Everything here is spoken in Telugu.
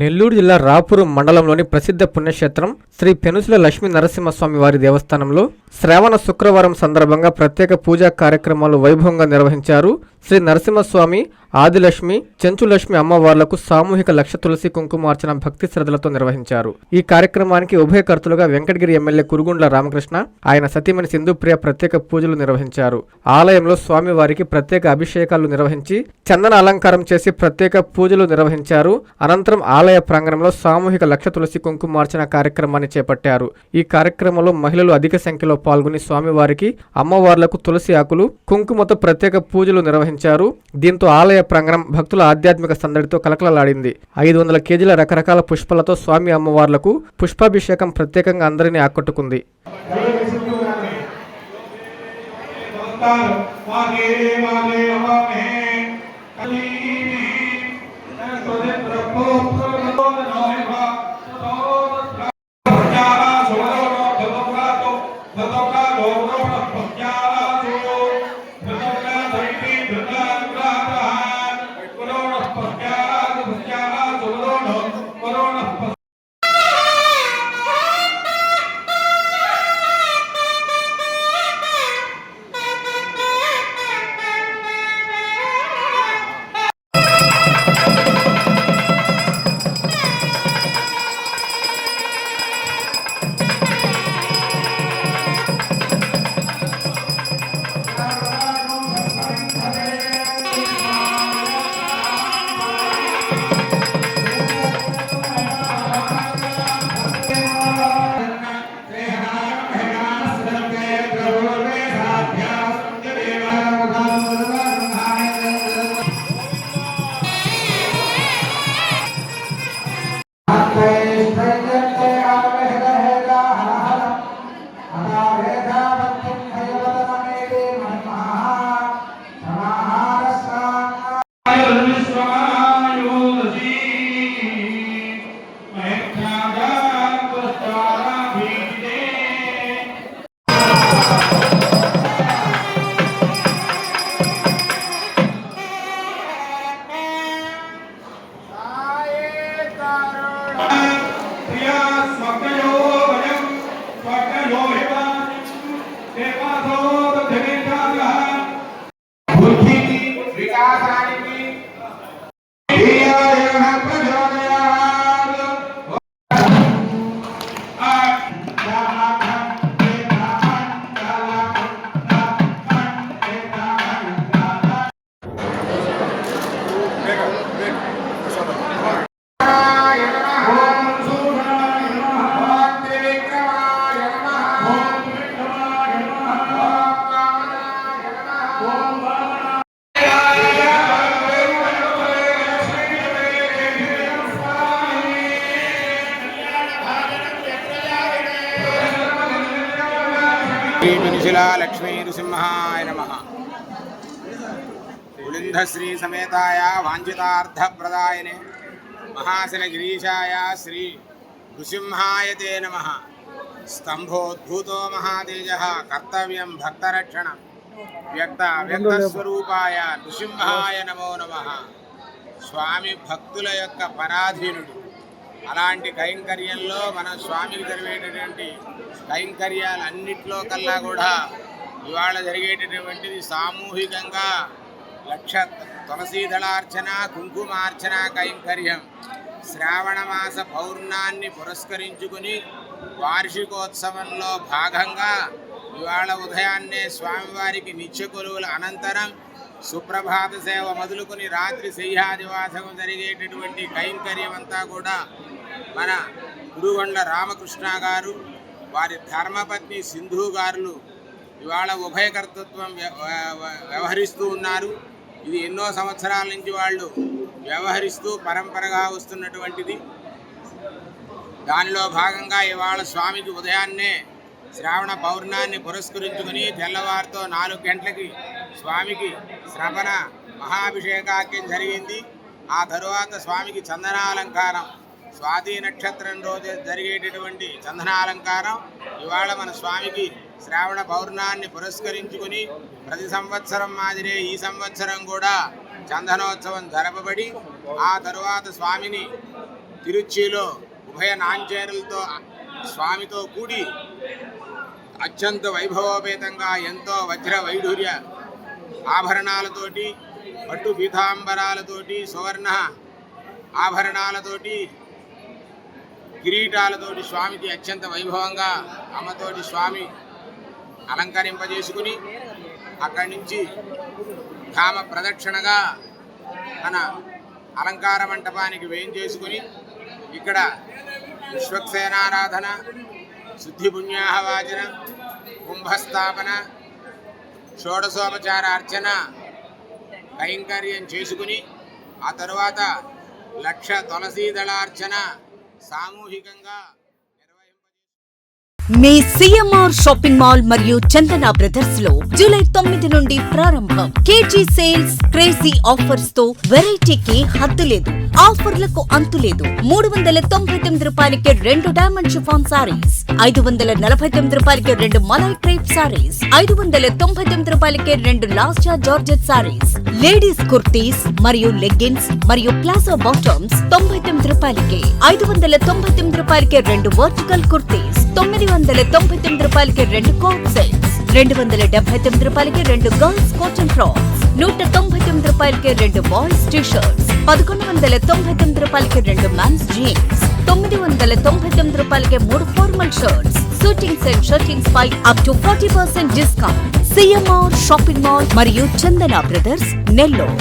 నెల్లూరు జిల్లా రాపూరు మండలంలోని ప్రసిద్ధ పుణ్యక్షేత్రం శ్రీ పెనుసుల లక్ష్మీ నరసింహస్వామి వారి దేవస్థానంలో శ్రావణ శుక్రవారం సందర్భంగా ప్రత్యేక పూజా కార్యక్రమాలు వైభవంగా నిర్వహించారు. శ్రీ నరసింహస్వామి, ఆదిలక్ష్మి, చెంచులక్ష్మి అమ్మవార్లకు సామూహిక లక్ష తులసి కుంకుమార్చన భక్తి శ్రద్ధలతో నిర్వహించారు. ఈ కార్యక్రమానికి ఉభయకర్తలుగా వెంకటగిరి ఎమ్మెల్యే కురుగుండ్ల రామకృష్ణ, ఆయన సతీమణి సింధుప్రియ ప్రత్యేక పూజలు నిర్వహించారు. ఆలయంలో స్వామివారికి ప్రత్యేక అభిషేకాలు నిర్వహించి చందన అలంకారం చేసి ప్రత్యేక పూజలు నిర్వహించారు. అనంతరం ఆలయ ప్రాంగణంలో సామూహిక లక్ష తులసి కుంకుమార్చన కార్యక్రమాన్ని చేపట్టారు. ఈ కార్యక్రమంలో మహిళలు అధిక సంఖ్యలో పాల్గొని స్వామివారికి, అమ్మవార్లకు తులసి ఆకులు, కుంకుమతో ప్రత్యేక పూజలు నిర్వహించారు. దీంతో ఆలయ ప్రాంగణం భక్తుల ఆధ్యాత్మిక సందడితో కలకలలాడింది. 500 కేజీల రకరకాల పుష్పాలతో స్వామి అమ్మవార్లకు పుష్పాభిషేకం ప్రత్యేకంగా అందరినీ ఆకట్టుకుంది. श्री पेनुशिला लक्ष्मी नृसिंहाय नमः। कुलिंद श्री समेताय वांछितार्थप्रदायिने महाशनगिरीशाय श्री नृसिंहाय ते नमः। स्तंभोद्भूतो महातेजः कर्तव्यं भक्तरक्षणं व्यक्तस्वरूपाय नृसिंहाय नमो नमः। स्वामी भक्तुల యొక్క పరాధీనుడు. అలాంటి కైంకర్యంలో మన స్వామికి జరిగేటటువంటి కైంకర్యాలన్నిట్లో కల్లా కూడా ఇవాళ జరిగేటటువంటిది సామూహికంగా లక్ష తులసీదళార్చన, కుంకుమార్చన కైంకర్యం. శ్రావణమాస పౌర్ణాన్ని పురస్కరించుకుని వార్షికోత్సవంలో భాగంగా ఇవాళ ఉదయాన్నే స్వామివారికి నిత్య కొలువుల అనంతరం సుప్రభాత సేవ మొదలుకొని రాత్రి శయ్యాదివాసకం జరిగేటటువంటి కైంకర్యం అంతా కూడా మన కురుగుండ్ల రామకృష్ణ గారు, వారి ధర్మపత్ని సింధు గారులు ఇవాళ ఉభయకర్తృత్వం వ్యవహరిస్తూ ఉన్నారు. ఇది ఎన్నో సంవత్సరాల నుంచి వాళ్ళు వ్యవహరిస్తూ పరంపరగా వస్తున్నటువంటిది. దానిలో భాగంగా ఇవాళ స్వామికి ఉదయాన్నే శ్రావణ పౌర్ణాన్ని పురస్కరించుకుని తెల్లవారితో 4 గంటలకి స్వామికి శ్రవణ మహాభిషేకాఖ్యం జరిగింది. ఆ తరువాత స్వామికి చందనాలంకారం, స్వాతి నక్షత్రం రోజు జరిగేటటువంటి చందనాలంకారం ఇవాళ మన స్వామికి శ్రావణ పౌర్ణాన్ని పురస్కరించుకుని ప్రతి సంవత్సరం మాదిరే ఈ సంవత్సరం కూడా చందనోత్సవం జరపబడి ఆ తరువాత స్వామిని తిరుచిలో ఉభయ నాంచేరులతో స్వామితో కూడి అత్యంత వైభవోపేతంగా ఎంతో వజ్ర వైఢూర్య ఆభరణాలతోటి, పట్టు పీతాంబరాలతోటి, సువర్ణ ఆభరణాలతోటి, కిరీటాలతోటి స్వామికి అత్యంత వైభవంగా అమ్మతోటి స్వామి అలంకరింపజేసుకుని అక్కడి నుంచి ధామ ప్రదక్షిణగా మన అలంకార మంటపానికి వేయించేసుకుని ఇక్కడ విశ్వక్సేనారాధన, శుద్ధి పుణ్యాహవాచన, కుంభస్థాపన, షోడశోపచార అర్చన కైంకర్యం చేసుకుని ఆ తరువాత 1,00,000 తులసీదళార్చన సామూహికంగా మీ సిఎంఆర్ షాపింగ్ మాల్ మరియు చందన బ్రదర్స్ లో జూలై 9 నుండి ప్రారంభం. కేజీ సేల్స్, క్రేజీ ఆఫర్స్ తో వెరైటీకి హద్దు లేదు, ఆఫర్లకు అంతు లేదు. 399 రూపాయలకి 2 డైమండ్ షిఫాన్ సారీస్, 549 రూపాయలకి 2 మలై క్రేప్ సారీస్, 599 రూపాయలకి 2 లాస్టా జార్జెట్ సారీస్, లేడీస్ కుర్తీస్ మరియు లెగ్గిన్స్ మరియు ప్లాజో బాటమ్స్ 99 రూపాయలకి, 599 రూపాయలకి 2 వర్టికల్ కుర్తీస్, 999 రూపాయలకి 2 కోట్ సెట్స్, 279 రూపాయలకి 2 గర్ల్స్ కాటన్ ఫ్రాక్స్, 199 రూపాయలకి 2 బాయ్స్ టీ షర్ట్స్, 1199 రూపాయలకి 2 మెన్స్ జీన్స్, 999 రూపాయలకి 3 formal shirts, shootings and shirtings పై up to 40% discount. CMR shopping mall మరియు చందన బ్రదర్స్, నెల్లూరు.